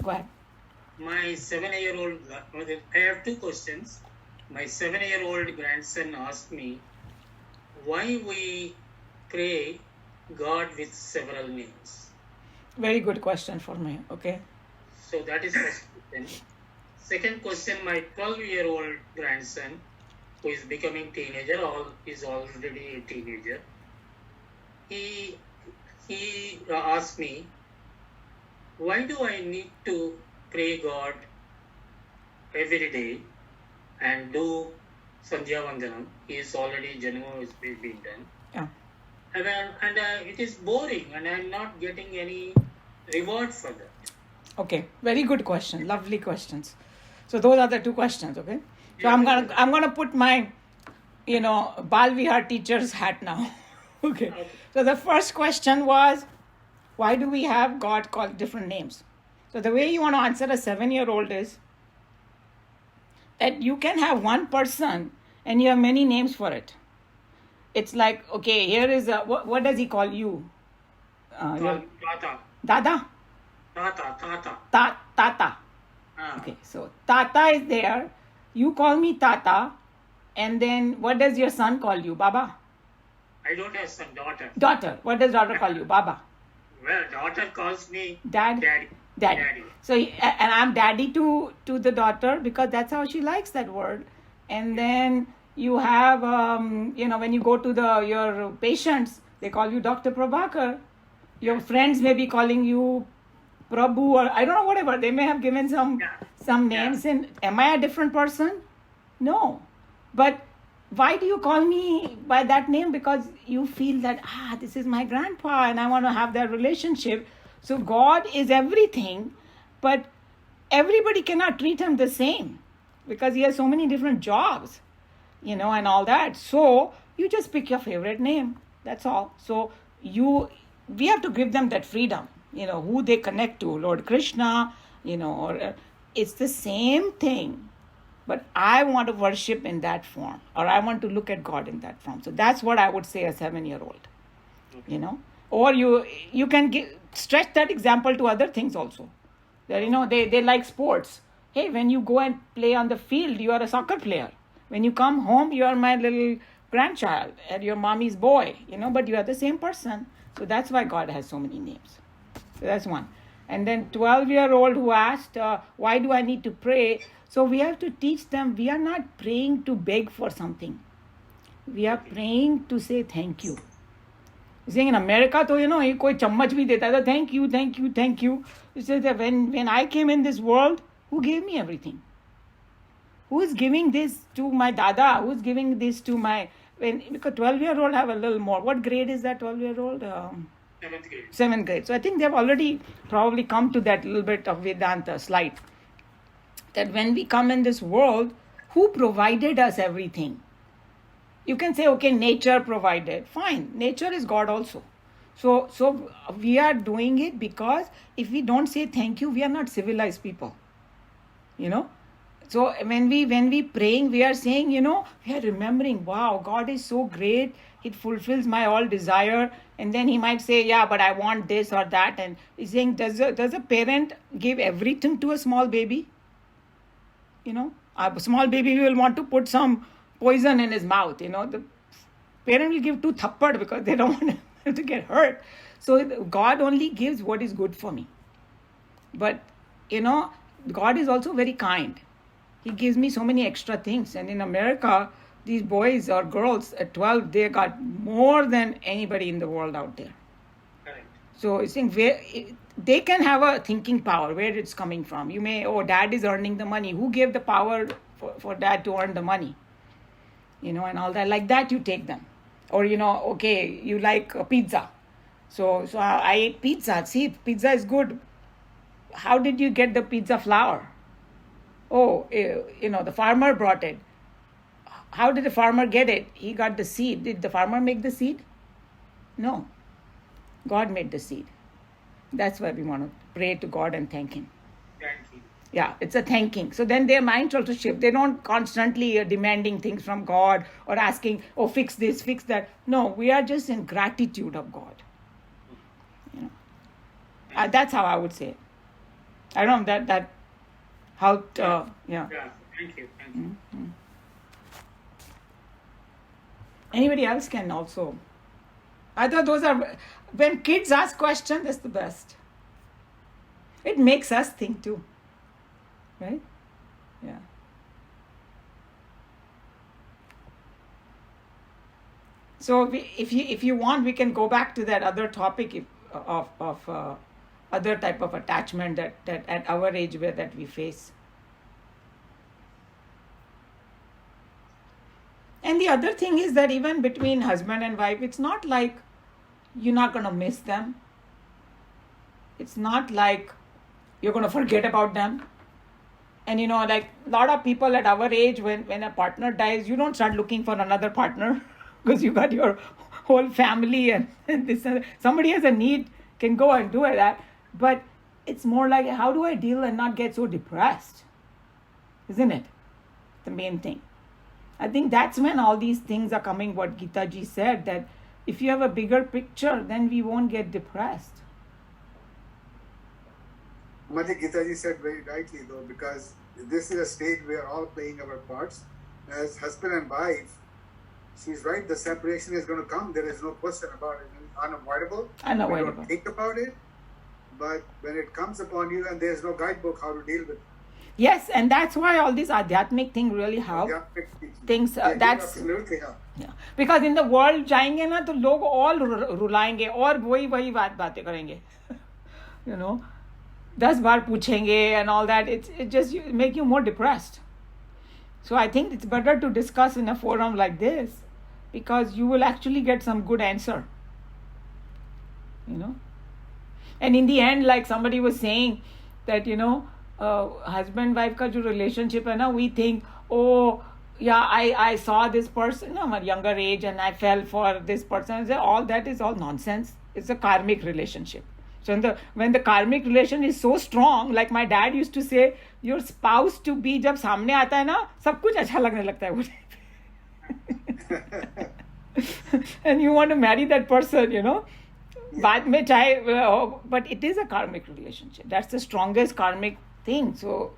Go ahead. My 7-year-old, I have two questions. My 7-year-old grandson asked me why we pray God with several names. Very good question for me. Okay. So that is first question. Second question, my 12-year-old grandson, who is becoming teenager, is already a teenager, he asked me, why do I need to pray God every day and do Sandhya Vandanam? He is already, Janama is being done. Yeah. And it is boring and I am not getting any reward for that. Okay. Very good question. Lovely questions. So those are the two questions. Okay. So Yeah, I'm gonna put my, Bal Vihar teacher's hat now. Okay. So the first question was, why do we have God called different names? So the way you want to answer a 7-year-old is that you can have one person and you have many names for it. It's like, okay, here is a, what does he call you? Tata. Dada? Tata. Tata. Okay, so Tata is there. You call me Tata. And then what does your son call you? Baba? I don't have son, daughter. Daughter. What does daughter call you? Baba? Well, daughter calls me Dad? Daddy. So, and I'm daddy to the daughter because that's how she likes that word. And then you have, when you go to your patients, they call you Dr. Prabhakar. Your friends may be calling you Prabhu or I don't know, whatever. They may have given some names. And am I a different person? No. But why do you call me by that name? Because you feel that, this is my grandpa and I want to have that relationship. So God is everything, but everybody cannot treat him the same because he has so many different jobs, and all that. So you just pick your favorite name. That's all. So we have to give them that freedom, who they connect to, Lord Krishna, or it's the same thing. But I want to worship in that form, or I want to look at God in that form. So that's what I would say a 7-year-old, Or you can stretch that example to other things also. That, they like sports. Hey, when you go and play on the field, you are a soccer player. When you come home, you are my little grandchild and your mommy's boy, but you are the same person. So that's why God has so many names. So that's one. And then 12-year-old who asked, why do I need to pray? So we have to teach them, we are not praying to beg for something. We are praying to say thank you. Saying in America, he koi chammach bhi deta tha, thank you, thank you, thank you. He says that when I came in this world, who gave me everything? Who is giving this to my dada? Who is giving this to because 12-year-old have a little more. What grade is that 12-year-old? 7th grade. 7th grade. So I think they've already probably come to that little bit of Vedanta slight. That when we come in this world, who provided us everything? You can say, okay, nature provided. Fine, nature is God also. So we are doing it because if we don't say thank you, we are not civilized people. So when we praying, we are saying, we are remembering, wow, God is so great. It fulfills my all desire. And then he might say, yeah, but I want this or that. And he's saying, does a parent give everything to a small baby? A small baby will want to put some poison in his mouth. The parent will give 2 thappad because they don't want him to get hurt. So God only gives what is good for me. But, God is also very kind. He gives me so many extra things. And in America, these boys or girls at 12, they got more than anybody in the world out there. Correct. So I think they can have a thinking power where it's coming from. You may, dad is earning the money. Who gave the power for dad to earn the money? And all that. Like that, you take them. Or, okay, you like pizza. So I ate pizza. See, pizza is good. How did you get the pizza flour? The farmer brought it. How did the farmer get it? He got the seed. Did the farmer make the seed? No. God made the seed. That's why we want to pray to God and thank him. Thank you. Yeah, it's a thanking. So then their minds also shift. They don't constantly demanding things from God or asking, fix this, fix that. No, we are just in gratitude of God. That's how I would say it. I don't know that how Yeah. yeah. Yeah. Thank you. Thank you. Anybody else can also. I thought those are, when kids ask questions, that's the best. It makes us think too, right? Yeah. So if you want, we can go back to that other topic of other type of attachment that at our age where that we face. And the other thing is that even between husband and wife, it's not like you're not going to miss them. It's not like you're going to forget about them. And like a lot of people at our age, when a partner dies, you don't start looking for another partner because you got your whole family and this. Somebody has a need, can go and do that. But it's more like, how do I deal and not get so depressed? Isn't it? The main thing. I think that's when all these things are coming, what Geeta ji said, that if you have a bigger picture, then we won't get depressed. Mati Geetaji said very rightly though, because this is a stage where all playing our parts as husband and wife. She's right, the separation is going to come. There is no question about it. It's unavoidable. Unavoidable. We don't think about it. But when it comes upon you and there's no guidebook how to deal with it. Yes, and that's why all this adhyatmic thing really help. Things that's absolutely help. Yeah. Because in the world जाएंगे ना तो लोग all रुलाएंगे और वही बातें करेंगे. 10 बार पूछेंगे and all that. It just make you more depressed. So I think it's better to discuss in a forum like this because you will actually get some good answer. And in the end, like somebody was saying that husband wife का जो relationship है ना, we think, oh yeah, I saw this person at a younger age and I fell for this person. All that is all nonsense. It's a karmic relationship. So when the karmic relation is so strong, like my dad used to say, your spouse to be जब सामने आता है ना, सब कुछ अच्छा लगने लगता है मुझे. And you want to marry that person, बाद में चाहे, but it is a karmic relationship. That's the strongest karmic thing. So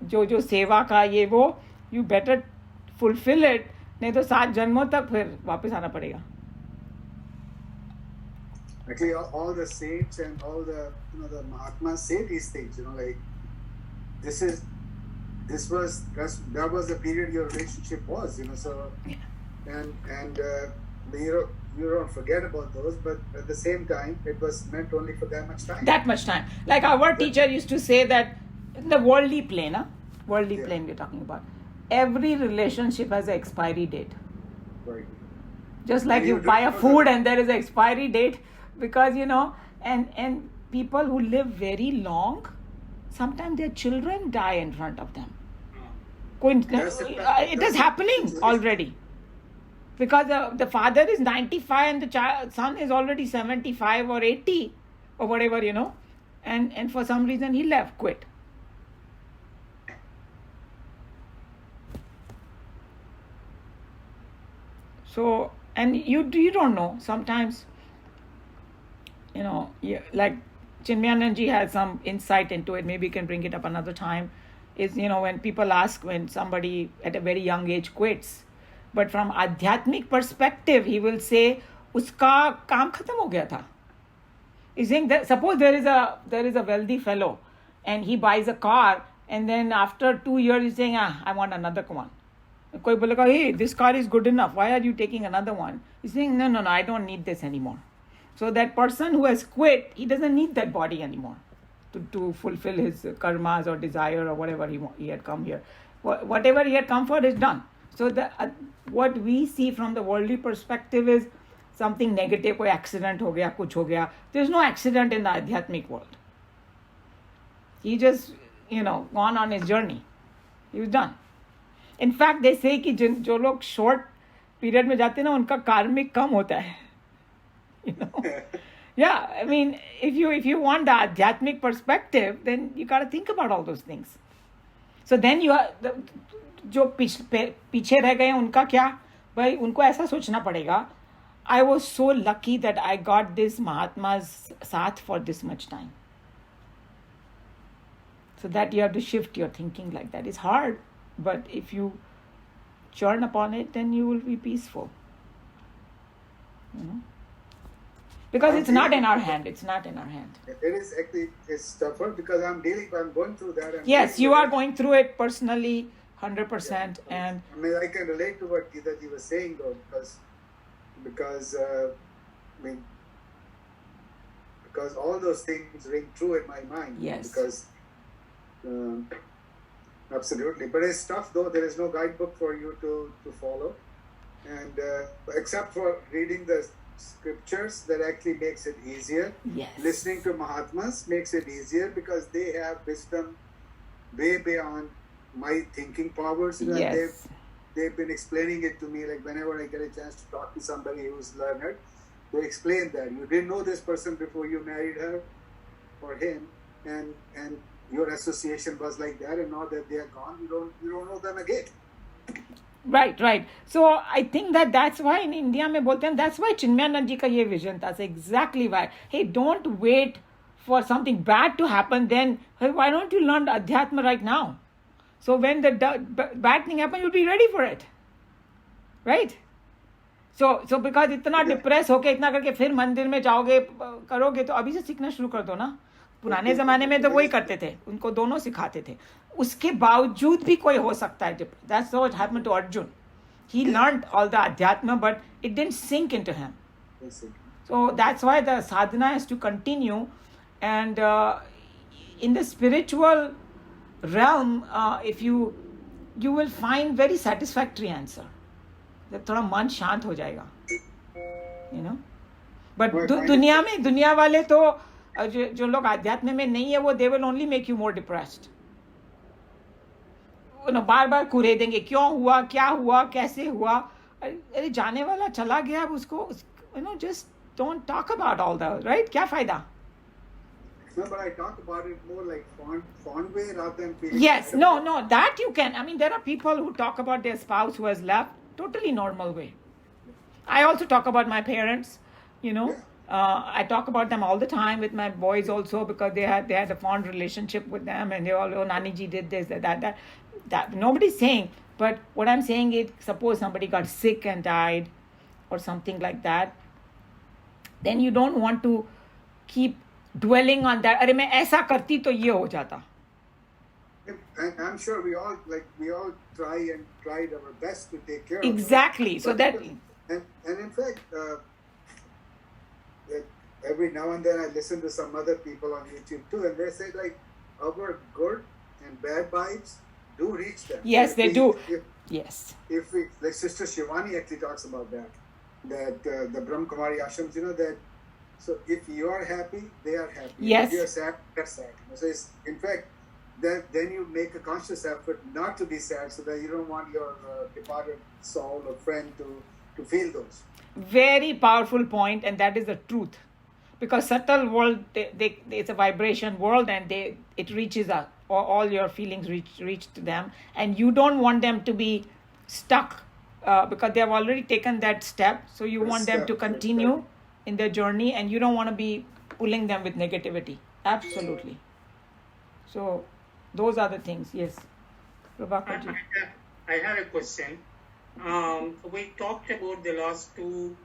जो सेवा का ये वो, you better fulfill it, नहीं तो 7 जन्मों तक फिर वापस आना पड़ेगा. Actually, all the saints and all the the Mahatmas say these things. Like that was the period your relationship was. So and you don't forget about those, but at the same time, it was meant only for that much time. That much time. Like our teacher used to say that in the worldly plane, plane we're talking about, every relationship has an expiry date. Right. Just like you buy a food and there is an expiry date, because and people who live very long, sometimes their children die in front of them. It is happening already. Because the father is 95 and the son is already 75 or 80 or whatever, and for some reason he quit. So, and you don't know, sometimes, like Chinmayananji has some insight into it, maybe you can bring it up another time, is, when people ask when somebody at a very young age quits, but from adhyatmic perspective, he will say, uska kaam khatam ho gaya tha. He's saying that suppose there is a wealthy fellow and he buys a car and then after 2 years he's saying, I want another one. Koi bolega, hey, this car is good enough. Why are you taking another one? He's saying, no, I don't need this anymore. So that person who has quit, he doesn't need that body anymore to fulfill his karmas or desire or whatever he had come here. Whatever he had come for is done. So what we see from the worldly perspective is something negative, koi accident ho gaya, kuch ho gaya. There's no accident in the adhyatmic world. He just, gone on his journey. He was done. In fact, they say कि जो लोग short period में जाते हैं ना, उनका karmic कम होता है. Yeah, I mean, if you want the adhyatmic perspective, then you got to think about all those things. So then जो पीछे रह गए उनका क्या, भाई उनको ऐसा सोचना पड़ेगा, I was so lucky that I got this Mahatma's साथ for this much time. So that you have to shift your thinking like that. It's hard, but if you churn upon it, then you will be peaceful. Because it's not in our hand. It's not in our hand. It is actually, it's tougher because I'm going through that. Yes, you are going through it personally, 100%. Yeah. And I mean, I can relate to what Geeta ji was saying though, because all those things ring true in my mind. Yes. Because absolutely, but it's tough though. There is no guidebook for you to follow, and except for reading the scriptures, that actually makes it easier. yes. Listening to Mahatmas makes it easier because they have wisdom way beyond my thinking powers. You know, Yes. they've been explaining it to me, like whenever I get a chance to talk to somebody who's learned, they explain that you didn't know this person before you married her or him, and your association was like that, and now that they are gone, you don't know them again. Right. So I think that's why in India में बोलते हैं, that's why Chinmayanand जी का ये vision था. That's exactly why. Hey, don't wait for something bad to happen. Then hey, why don't you learn Adhyatma right now? So when the bad thing happens, you'll be ready for it. Right? So because इतना depress होके इतना करके फिर मंदिर में जाओगे करोगे तो अभी से सीखना शुरू कर दो ना. पुराने जमाने में तो वही करते थे, उनको दोनों सिखाते थे. उसके बावजूद भी कोई हो सकता है. That's what happened to Arjun. He learned all the adhyatma, but it didn't sink into him. So that's why the sadhana has to continue. And in the spiritual realm, if you will find very satisfactory answer. जब थोड़ा मन शांत हो जाएगा, you know. But दुनिया वाले तो जो लोग आध्यात्म में नहीं है वो they will only make you more depressed. बार बार कुरे देंगे, क्यों हुआ, क्या हुआ, कैसे हुआ. अरे जाने वाला चला गया, अब उसको just don't talk about all that, right? क्या फायदा? No, but I talk about it more like fond way rather than feeling. Yes, no, that you can. I mean, there are people who talk about their spouse who has left, totally normal way. I also talk about my parents, you know. Yeah. I talk about them all the time with my boys also, because they had a fond relationship with them, and they all, Nani ji did this, that. Nobody's saying, but what I'm saying is, suppose somebody got sick and died or something like that, then you don't want to keep dwelling on that. अरे मैं ऐसा करती तो ये हो जाता. And I'm sure we all tried our best to take care Exactly. of So that and in fact, every now and then I listen to some other people on YouTube too, and they say like our good and bad vibes do reach them. yes, they do. Yes. If we, like Sister Shivani actually talks about that the Brahma Kumari ashrams, you know, that so if you are happy, they are happy. Yes. If you are sad, they're sad. So it's, in fact, then you make a conscious effort not to be sad, so that you don't want your departed soul or friend to feel those. Very powerful point, and that is the truth. Because subtle world, it's a vibration world, and it reaches us. All your feelings reach to them, and you don't want them to be stuck because they have already taken that step. So you want them to continue in their journey, and you don't want to be pulling them with negativity. Absolutely. So those are the things. Yes. Prabhakar ji. I have a question. We talked about the last two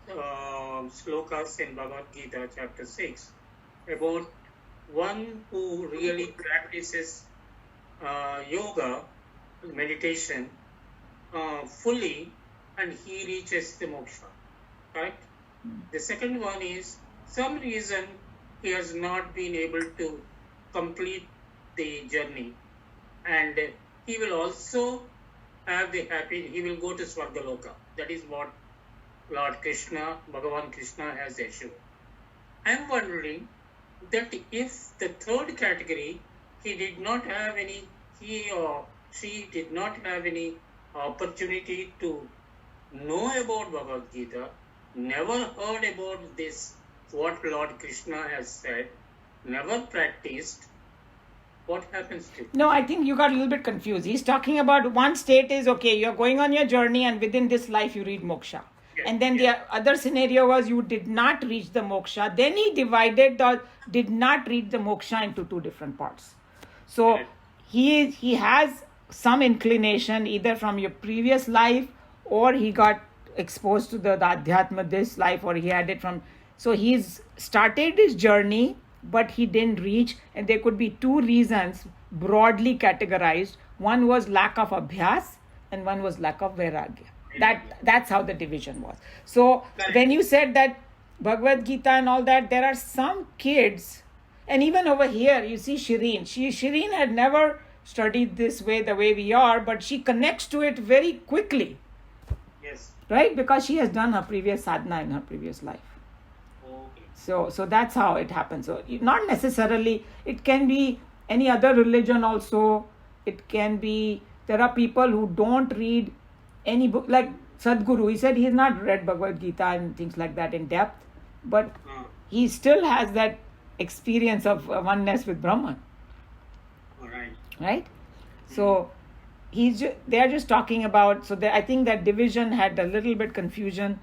slokas in Bhagavad Gita, chapter 6, about one who really practices yoga, meditation, fully, and he reaches the moksha. Correct? The second one is, some reason he has not been able to complete the journey, and he will also have he will go to Swargaloka. That is what Lord Krishna, Bhagavan Krishna has assured. I am wondering that if the third category, he or she did not have any opportunity to know about Bhagavad Gita, never heard about this, what Lord Krishna has said, never practiced, what happens to? No, I think you got a little bit confused. He's talking about one state is, okay, you're going on your journey, and within this life you read moksha. Yes, And then yes. the other scenario was you did not reach the moksha. Then he divided the did not reach the moksha into two different parts. So he has some inclination either from your previous life, or he got exposed to the Adhyatma this life, or he had it from. So he's started his journey, but he didn't reach, and there could be two reasons broadly categorized. One was lack of abhyas, and one was lack of vairagya. That's how the division was. So when you said that Bhagavad Gita and all that, there are some kids, and even over here you see Shireen. Shireen had never studied this way, the way we are, but she connects to it very quickly. Yes. Right? Because she has done her previous sadhana in her previous life. Okay. So that's how it happens. So not necessarily, it can be any other religion also. It can be, there are people who don't read any book, like Sadhguru. He said he's not read Bhagavad Gita and things like that in depth, but he still has that experience of oneness with Brahman. All right. Right? So they are just talking about, so I think that division had a little bit confusion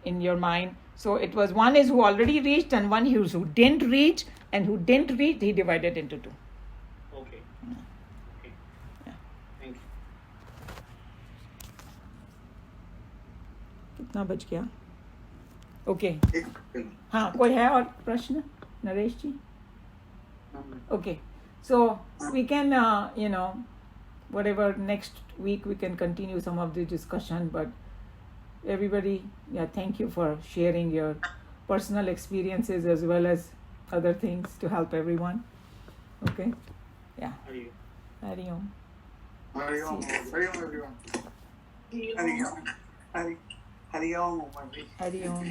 in your mind. So it was, one is who already reached, and one who didn't reach, and who didn't reach, he divided into two. Okay. Okay. Yeah. Thank you. कितना बच गया? Okay. एक हाँ, कोई है और प्रश्न? नरेश जी? Okay. So we can, whatever, next week we can continue some of the discussion, but everybody, thank you for sharing your personal experiences as well as other things to help everyone. Okay? Yeah. Hari Om. Hari Om. Hari Om, everyone. Hari Om, Hari Om, Hari Om.